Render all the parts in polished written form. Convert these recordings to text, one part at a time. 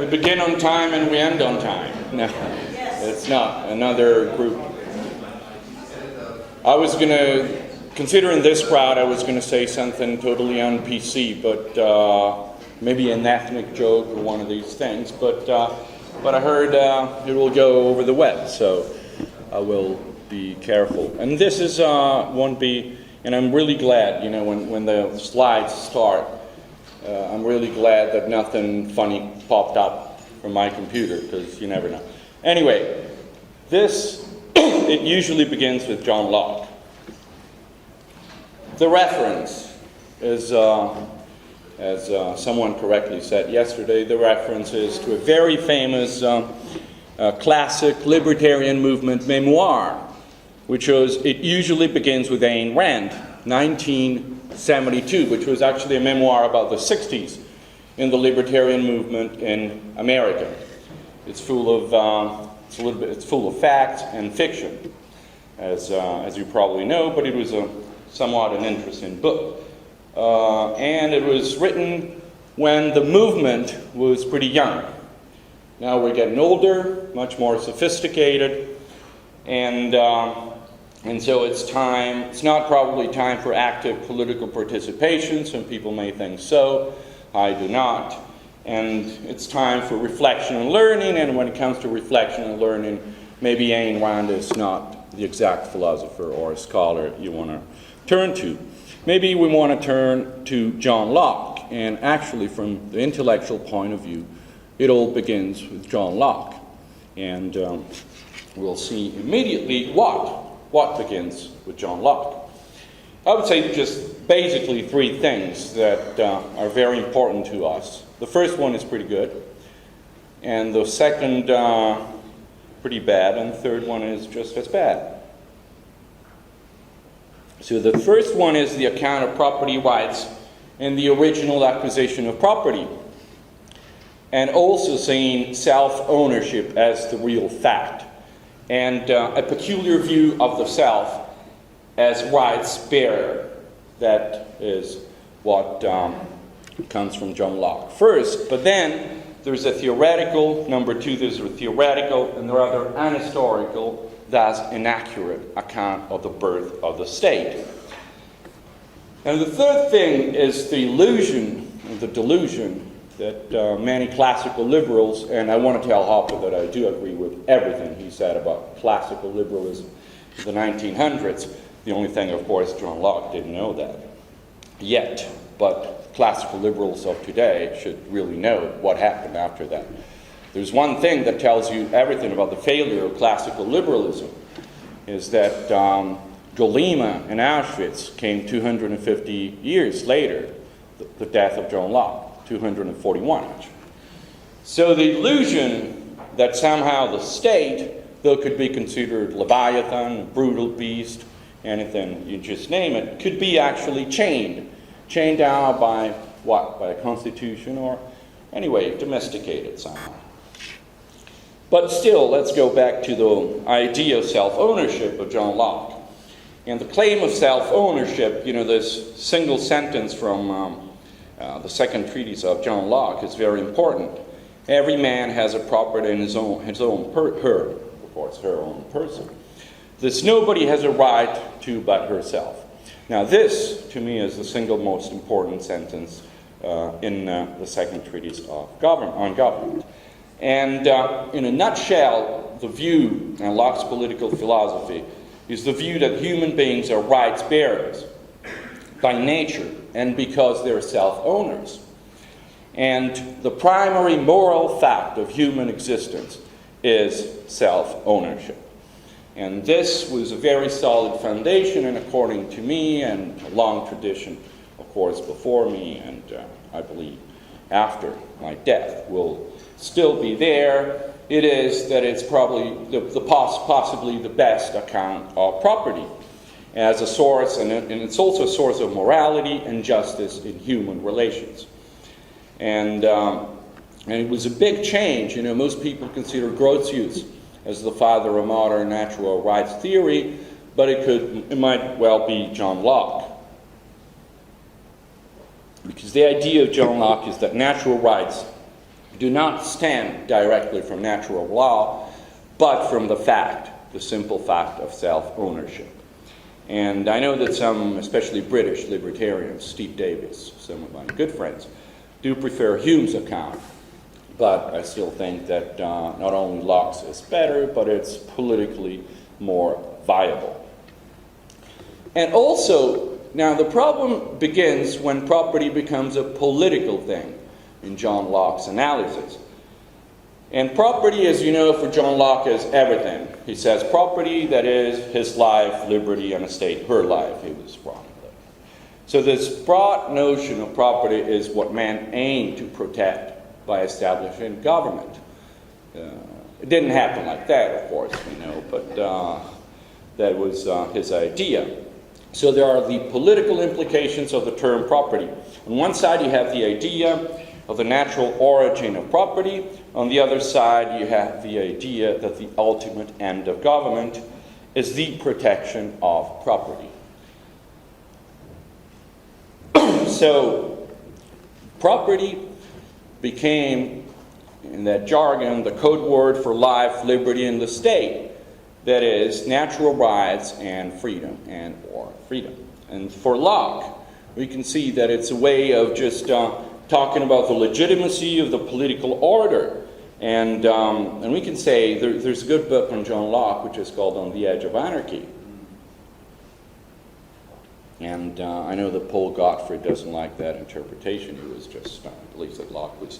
We begin on time and we end on time. No, it's not. Another group. I was going to, considering this crowd, I was going to say something totally un-PC, but maybe an ethnic joke or one of these things. But I heard it will go over the web, so I will be careful. And this is won't be, and I'm really glad, when the slides start, I'm really glad that nothing funny popped up from my computer, because you never know. Anyway, this, it usually begins with John Locke. The reference is, as someone correctly said yesterday, the reference is to a very famous classic libertarian movement memoir, which was, it usually begins with Ayn Rand, 1972, which was actually a memoir about the 60s in the libertarian movement in America. It's full of it's full of fact and fiction, as you probably know, but it was somewhat an interesting book, and it was written when the movement was pretty young. Now we're getting older, much more sophisticated, and so it's time. It's not probably time for active political participation. Some people may think so. I do not. And it's time for reflection and learning. And when it comes to reflection and learning, maybe Ayn Rand is not the exact philosopher or scholar you want to turn to. Maybe we want to turn to John Locke. And actually, from the intellectual point of view, it all begins with John Locke. And we'll see immediately what begins with John Locke. I would say just basically three things that are very important to us. The first one is pretty good, and the second pretty bad, and the third one is just as bad. So the first one is the account of property rights and the original acquisition of property, and also seeing self-ownership as the real fact, and a peculiar view of the self as rights bearer. That is what comes from John Locke first. But then there's a theoretical, number two, there's a theoretical and rather unhistorical, thus inaccurate account of the birth of the state. And the third thing is the illusion, the delusion, that many classical liberals, and I want to tell Hoppe that I do agree with everything he said about classical liberalism in the 1900s. The only thing, of course, John Locke didn't know that yet, but classical liberals of today should really know what happened after that. There's one thing that tells you everything about the failure of classical liberalism, is that Golema and Auschwitz came 250 years later, the death of John Locke, 241 actually. So the illusion that somehow the state, though it could be considered Leviathan, brutal beast, anything, you just name it, could be actually chained out by what? By a constitution, or anyway, domesticated somehow. But still, let's go back to the idea of self-ownership of John Locke. And the claim of self-ownership, this single sentence from the second treatise of John Locke is very important. Every man has a property in her own person. This nobody has a right to but herself. Now this, to me, is the single most important sentence in the second treatise on government. And in a nutshell, the view, and Locke's political philosophy, is the view that human beings are rights bearers by nature and because they're self-owners. And the primary moral fact of human existence is self-ownership. And this was a very solid foundation, and according to me, and a long tradition, of course, before me, and I believe after my death, will still be there. It is that it's probably possibly the best account of property as a source, and it's also a source of morality and justice in human relations. And it was a big change. Most people consider Grotius as the father of modern natural rights theory, but it might well be John Locke. Because the idea of John Locke is that natural rights do not stem directly from natural law, but from the fact, the simple fact of self-ownership. And I know that some, especially British libertarians, Steve Davis, some of my good friends, do prefer Hume's account. But I still think that not only Locke's is better, but it's politically more viable. And also, now the problem begins when property becomes a political thing in John Locke's analysis. And property, as you know, for John Locke is everything. He says property, that is, his life, liberty, and estate, her life, he was wrong. So this broad notion of property is what man aimed to protect by establishing government. It didn't happen like that, of course, you know, but that was his idea. So there are the political implications of the term property. On one side, you have the idea of the natural origin of property. On the other side, you have the idea that the ultimate end of government is the protection of property. So, property became, in that jargon, the code word for life, liberty, and the state. That is, natural rights and freedom, or freedom. And for Locke, we can see that it's a way of just talking about the legitimacy of the political order. And we can say, there's a good book on John Locke, which is called On the Edge of Anarchy. And I know that Paul Gottfried doesn't like that interpretation. He was just, believes that Locke was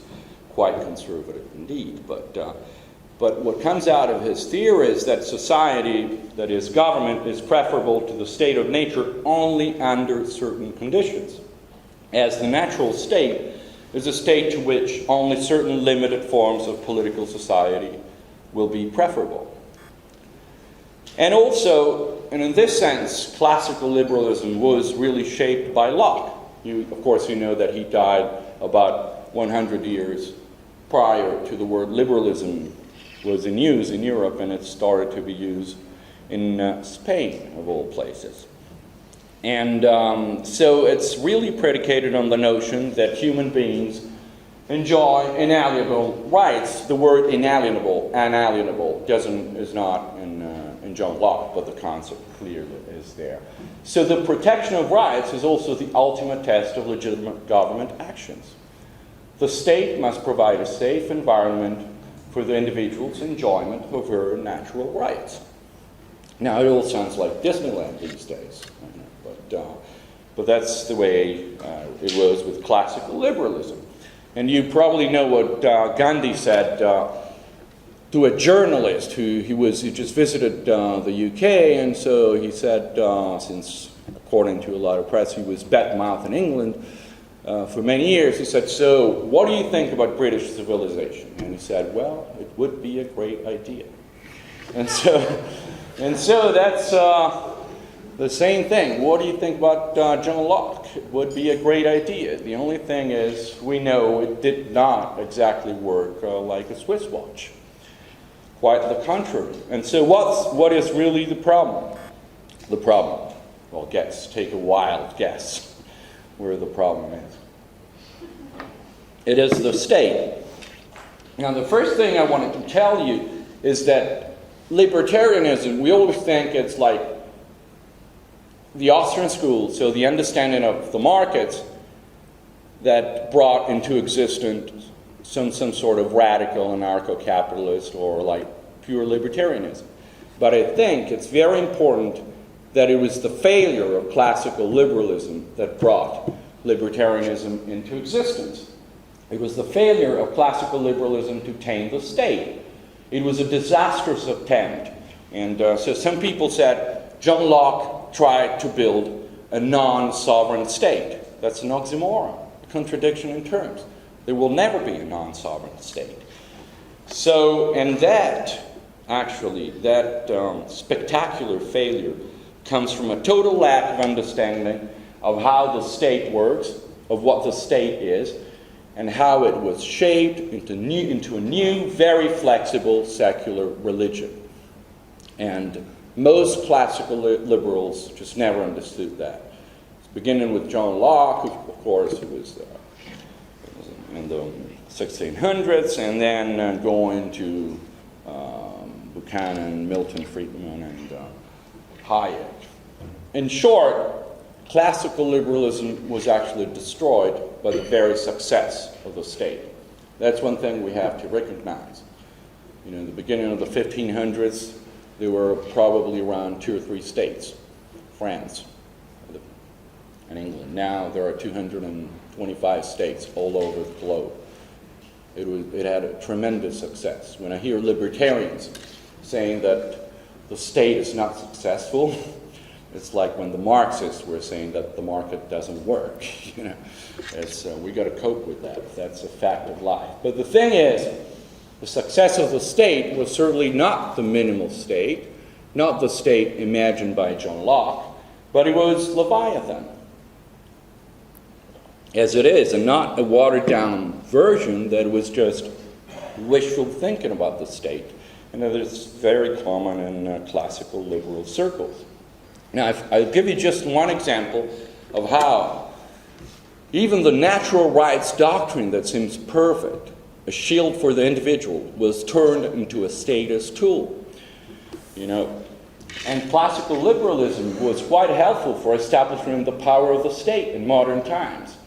quite conservative indeed. But what comes out of his theory is that society, that is government, is preferable to the state of nature only under certain conditions. As the natural state is a state to which only certain limited forms of political society will be preferable. And also, and in this sense, classical liberalism was really shaped by Locke. Of course, you know that he died about 100 years prior to the word liberalism was in use in Europe, and it started to be used in Spain, of all places. And so it's really predicated on the notion that human beings enjoy inalienable rights. The word inalienable is not in John Locke, but the concept clearly is there. So the protection of rights is also the ultimate test of legitimate government actions. The state must provide a safe environment for the individual's enjoyment of her natural rights. Now, it all sounds like Disneyland these days, but that's the way it was with classical liberalism. And you probably know what Gandhi said to a journalist who just visited the UK, and so he said, since according to a lot of press he was bad-mouthed in England for many years, he said, "So what do you think about British civilization?" And he said, "Well, it would be a great idea." And so that's the same thing. What do you think about John Locke? It would be a great idea. The only thing is, we know it did not exactly work like a Swiss watch. Quite the contrary. And so what is really the problem? The problem, well, take a wild guess where the problem is. It is the state. Now, the first thing I wanted to tell you is that libertarianism, we always think it's like the Austrian school, so the understanding of the markets that brought into existence some sort of radical anarcho-capitalist or like pure libertarianism. But I think it's very important that it was the failure of classical liberalism that brought libertarianism into existence. It was the failure of classical liberalism to tame the state. It was a disastrous attempt. And so some people said John Locke tried to build a non-sovereign state. That's an oxymoron, a contradiction in terms. There will never be a non-sovereign state. So, and that spectacular failure comes from a total lack of understanding of how the state works, of what the state is, and how it was shaped into a new, very flexible secular religion. And most classical liberals just never understood that. Beginning with John Locke, who, of course, who was in the 1600s, and then going to Buchanan, Milton Friedman, and Hayek. In short, classical liberalism was actually destroyed by the very success of the state. That's one thing we have to recognize. You know, in the beginning of the 1500s, there were probably around 2 or 3 states, France and England. Now there are 225 states all over the globe. It had a tremendous success. When I hear libertarians saying that the state is not successful, it's like when the Marxists were saying that the market doesn't work. You know, we got to cope with that. That's a fact of life. But the thing is, the success of the state was certainly not the minimal state, not the state imagined by John Locke, but it was Leviathan, as it is, and not a watered-down version that was just wishful thinking about the state. And that is very common in classical liberal circles. Now, I'll give you just one example of how even the natural rights doctrine that seems perfect, a shield for the individual, was turned into a status tool. You know, and classical liberalism was quite helpful for establishing the power of the state in modern times.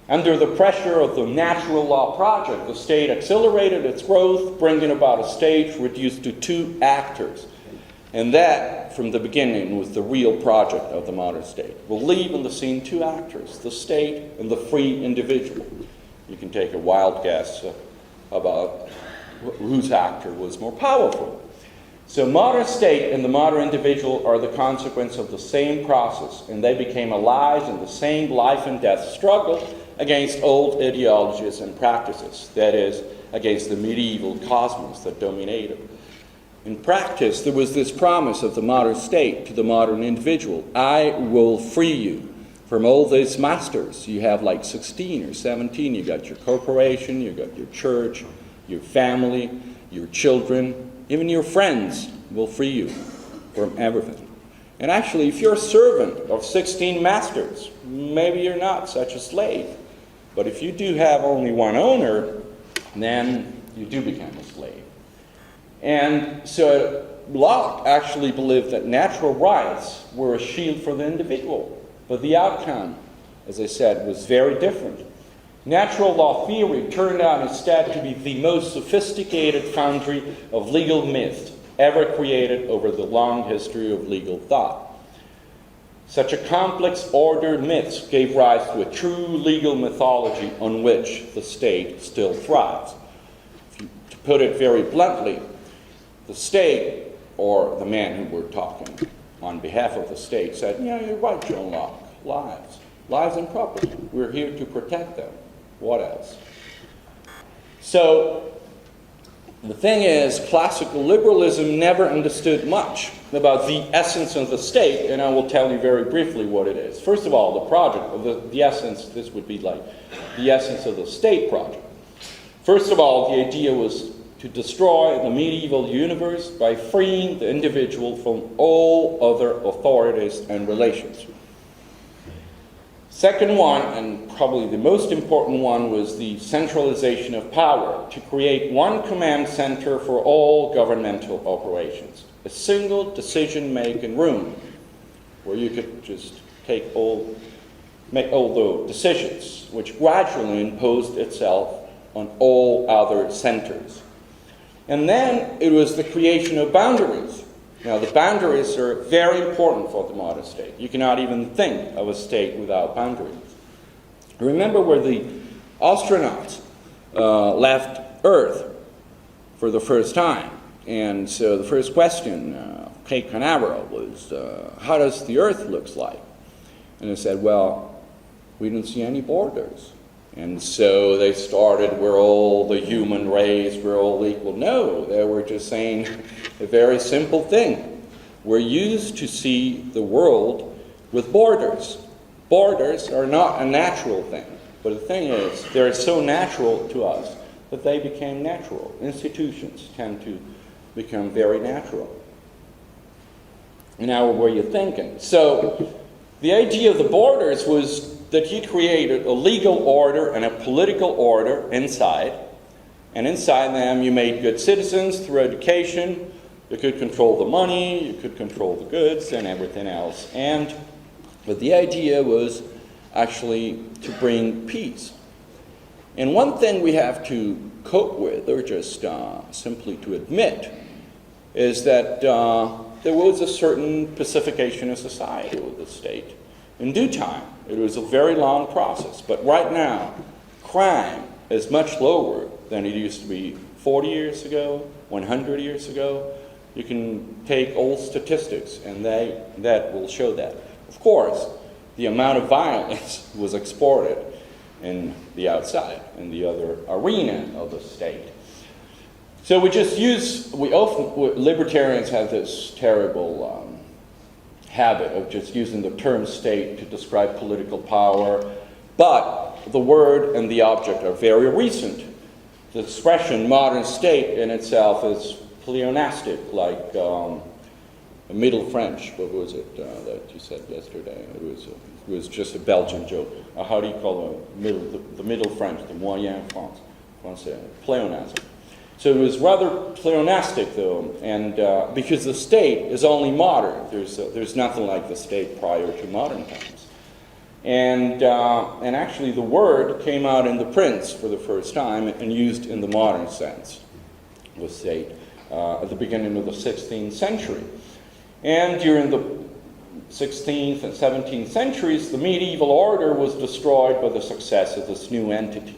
Under the pressure of the natural law project, the state accelerated its growth, bringing about a state reduced to 2 actors. And that, from the beginning, was the real project of the modern state. We'll leave on the scene 2 actors, the state and the free individual. You can take a wild guess about whose actor was more powerful. So modern state and the modern individual are the consequence of the same process, and they became allies in the same life and death struggle against old ideologies and practices, that is, against the medieval cosmos that dominated. In practice, there was this promise of the modern state to the modern individual: I will free you from all these masters. You have like 16 or 17. You got your corporation, you got your church, your family, your children, even your friends will free you from everything. And actually, if you're a servant of 16 masters, maybe you're not such a slave. But if you do have only one owner, then you do become a slave. And so Locke actually believed that natural rights were a shield for the individual. But the outcome, as I said, was very different. Natural law theory turned out instead to be the most sophisticated foundry of legal myths ever created over the long history of legal thought. Such a complex ordered myths gave rise to a true legal mythology on which the state still thrives. To put it very bluntly, the state, or the man who we're talking on behalf of the state, said, yeah, you're right, John Locke, lives and property. We're here to protect them. What else? So, the thing is, classical liberalism never understood much about the essence of the state, and I will tell you very briefly what it is. First of all, the project, of the essence, this would be like the essence of the state project. First of all, the idea was to destroy the medieval universe by freeing the individual from all other authorities and relations. Second one, and probably the most important one, was the centralization of power, to create one command center for all governmental operations, a single decision-making room where you could just make all the decisions, which gradually imposed itself on all other centers. And then it was the creation of boundaries. Now, the boundaries are very important for the modern state. You cannot even think of a state without boundaries. Remember where the astronauts left Earth for the first time. And so the first question, Cape Canaveral, was, how does the Earth look like? And they said, well, we don't see any borders. And so they started, we're all the human race, we're all equal. No, they were just saying a very simple thing. We're used to see the world with borders. Borders are not a natural thing. But the thing is, they're so natural to us that they became natural. Institutions tend to become very natural. Now, what were you thinking? So the idea of the borders was that you created a legal order and a political order inside, and inside them you made good citizens through education. You could control the money, you could control the goods and everything else. But the idea was actually to bring peace. And one thing we have to cope with, or just simply to admit, is that there was a certain pacification of society with the state. In due time, it was a very long process. But right now, crime is much lower than it used to be 40 years ago, 100 years ago. You can take old statistics, and that will show that. Of course, the amount of violence was exported in the outside, in the other arena of the state. So libertarians have this terrible habit of just using the term state to describe political power, but the word and the object are very recent. The expression modern state in itself is pleonastic, like Middle French. What was it that you said yesterday? It was just a Belgian joke. How do you call the Middle French, the Moyen Français? Pleonasm. So it was rather pleonastic, though, and because the state is only modern. There's nothing like the state prior to modern times. And actually the word came out in the Prince for the first time and used in the modern sense, the state, at the beginning of the 16th century. And during the 16th and 17th centuries, the medieval order was destroyed by the success of this new entity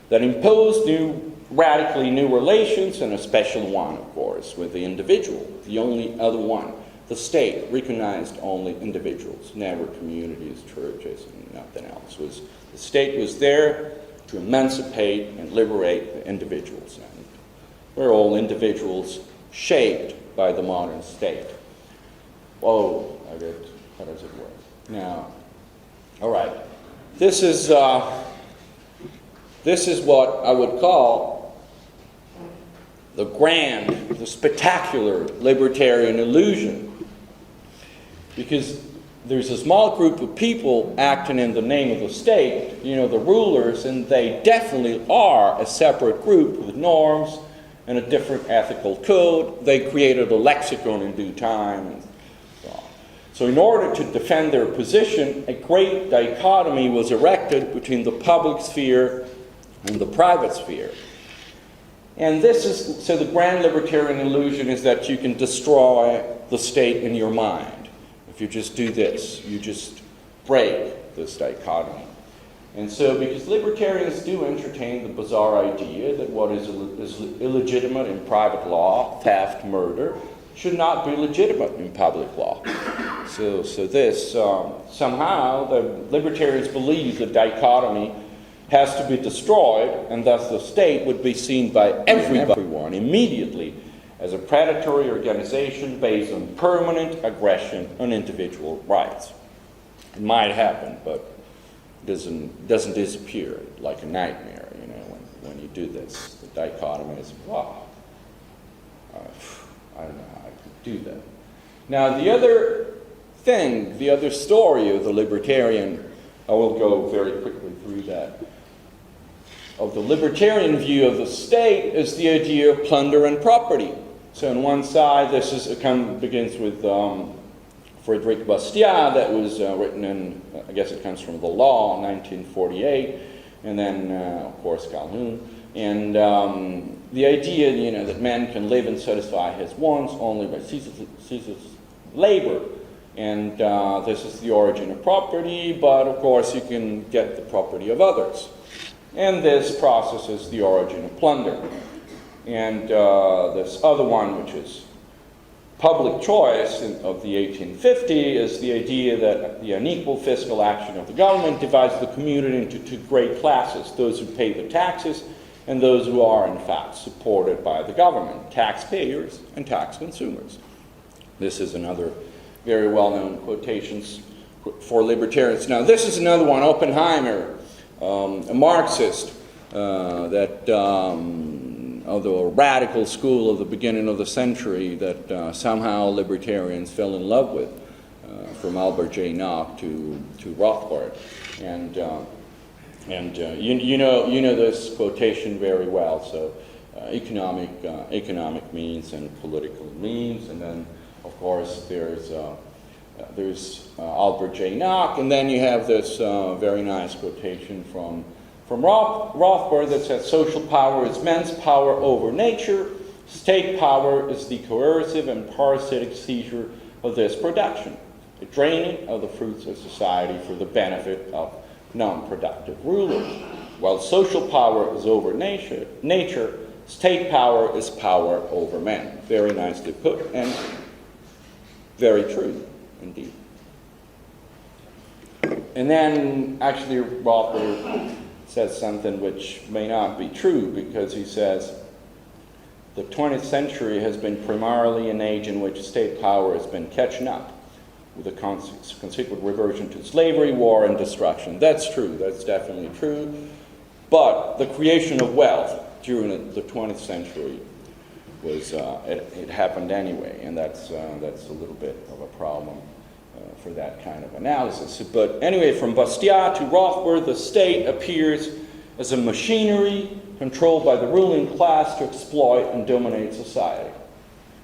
that imposed radically new relations, and a special one, of course, with the individual, the only other one. The state recognized only individuals, never communities, churches, and nothing else. The state was there to emancipate and liberate the individuals. And we're all individuals shaped by the modern state. Whoa, how does it work? Now, all right. This is what I would call the spectacular libertarian illusion. Because there's a small group of people acting in the name of the state, the rulers, and they definitely are a separate group with norms and a different ethical code. They created a lexicon in due time. And so on. So in order to defend their position, a great dichotomy was erected between the public sphere and the private sphere. And so the grand libertarian illusion is that you can destroy the state in your mind. If you just do this, you just break this dichotomy. And so, because libertarians do entertain the bizarre idea that what is illegitimate in private law, theft, murder, should not be legitimate in public law. So this, somehow, the libertarians believe the dichotomy has to be destroyed, and thus the state would be seen by everyone immediately as a predatory organization based on permanent aggression on individual rights. It might happen, but it doesn't disappear like a nightmare, when you do this. The dichotomy is, wow, I don't know how I could do that. Now, the other story of the libertarian, I will go very quickly through that, of the libertarian view of the state is the idea of plunder and property. So on one side, begins with Frédéric Bastiat, that was written in, I guess it comes from the law, 1948, and then, of course, Calhoun. And the idea, that man can live and satisfy his wants only by ceaseless labor. And this is the origin of property, but of course you can get the property of others. And this process is the origin of plunder. And this other one, which is public choice of the 1850, is the idea that the unequal fiscal action of the government divides the community into two great classes, those who pay the taxes and those who are in fact supported by the government, taxpayers and tax consumers. This is another very well-known quotations for libertarians. Now this is another one, Oppenheimer, a Marxist, although a radical school of the beginning of the century that somehow libertarians fell in love with. from Albert J. Nock to Rothbard. And you know this quotation very well. So economic means and political means, and then of course there's Albert J. Nock, and then you have this very nice quotation from Rothbard that says social power is men's power over nature. State power is the coercive and parasitic seizure of this production, the draining of the fruits of society for the benefit of non-productive rulers. While social power is over nature, state power is power over men. Very nicely put, and very true indeed. And then actually Rothbard says something which may not be true, because he says the 20th century has been primarily an age in which state power has been catching up with a consequent reversion to slavery, war, and destruction. That's true. That's definitely true. But the creation of wealth during the 20th century was it happened anyway, and that's a little bit of a problem for that kind of analysis. But anyway, from Bastiat to Rothbard, the state appears as a machinery controlled by the ruling class to exploit and dominate society.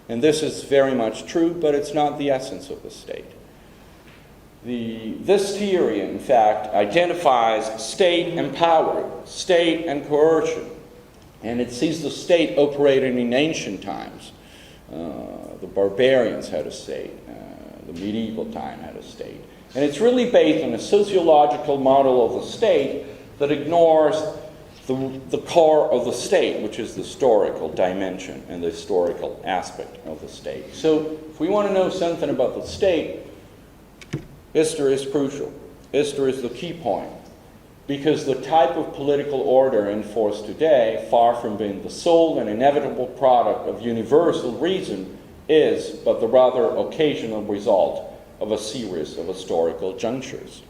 And this is very much true, but it's not the essence of the state. This theory, in fact, identifies state and power, state and coercion, and it sees the state operating in ancient times. The barbarians had a state, the medieval time had a state. And it's really based on a sociological model of the state that ignores the core of the state, which is the historical dimension and the historical aspect of the state. So if we want to know something about the state, history is crucial. History is the key point, because the type of political order in force today, far from being the sole and inevitable product of universal reason, is but the rather occasional result of a series of historical junctures.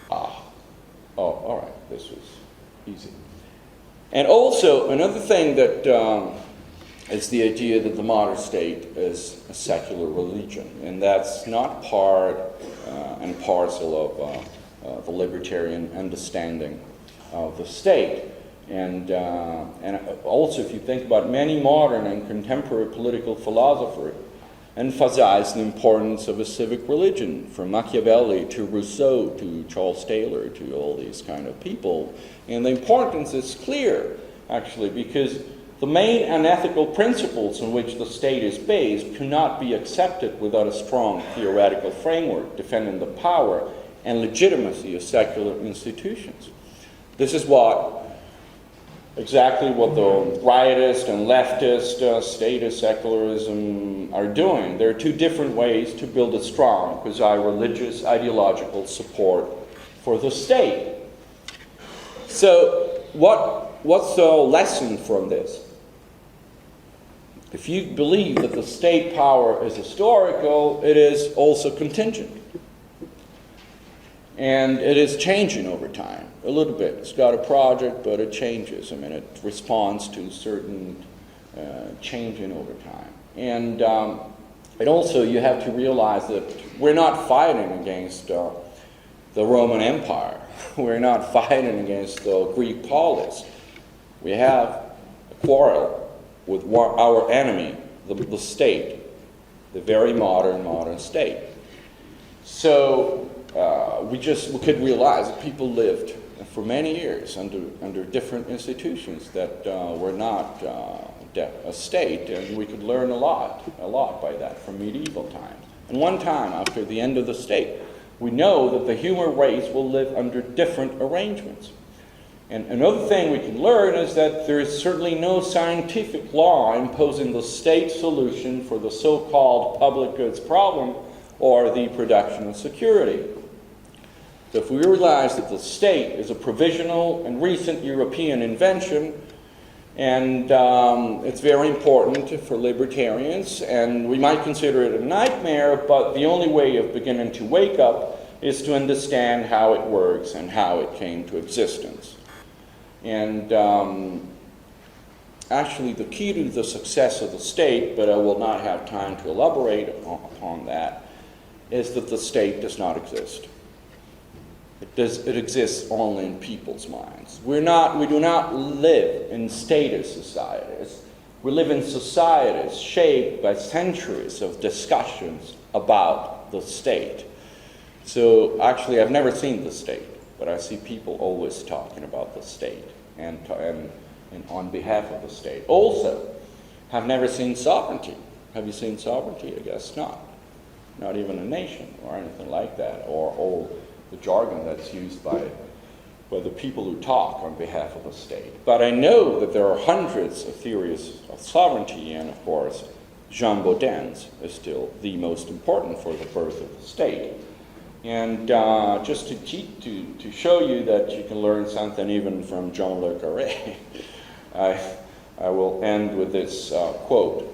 Oh, all right, this was easy. And also, another thing that is the idea that the modern state is a secular religion, and that's not part and parcel of the libertarian understanding of the state. And also, if you think about many modern and contemporary political philosophers, emphasize the importance of a civic religion, from Machiavelli to Rousseau to Charles Taylor to all these kind of people. And the importance is clear, actually, because the main unethical principles on which the state is based cannot be accepted without a strong theoretical framework defending the power and legitimacy of secular institutions. This is exactly what the rightist and leftist statist secularism are doing. There are two different ways to build a strong quasi-religious ideological support for the state. So what's the lesson from this? If you believe that the state power is historical, it is also contingent. And it is changing over time, a little bit. It's got a project, but it changes. I mean, it responds to certain changing over time. And also, you have to realize that we're not fighting against the Roman Empire. We're not fighting against the Greek polis. We have a quarrel with our enemy, the state, the very modern state. So we could realize that people lived for many years under different institutions that were not a state, and we could learn a lot by that from medieval times. And one time, after the end of the state, we know that the human race will live under different arrangements. And another thing we can learn is that there is certainly no scientific law imposing the state solution for the so-called public goods problem or the production of security. So if we realize that the state is a provisional and recent European invention, and it's very important for libertarians, and we might consider it a nightmare, but the only way of beginning to wake up is to understand how it works and how it came to existence. And actually the key to the success of the state, but I will not have time to elaborate upon that, is that the state does not exist. It exists only in people's minds. We do not live in status societies. We live in societies shaped by centuries of discussions about the state. So actually, I've never seen the state, but I see people always talking about the state and on behalf of the state. Also, have never seen sovereignty. Have you seen sovereignty? I guess not. Not even a nation or anything like that, or all the jargon that's used by the people who talk on behalf of the state. But I know that there are hundreds of theories of sovereignty, and of course, Jean Baudin's is still the most important for the birth of the state. And just to show you that you can learn something even from John Le Carré, I will end with this quote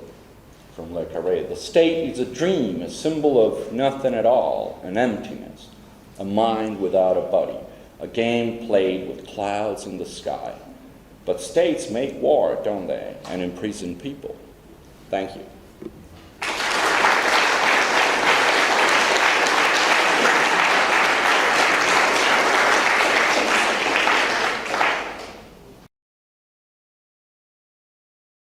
from Le Carré. The state is a dream, a symbol of nothing at all, an emptiness, a mind without a body, a game played with clouds in the sky. But states make war, don't they, and imprison people. Thank you.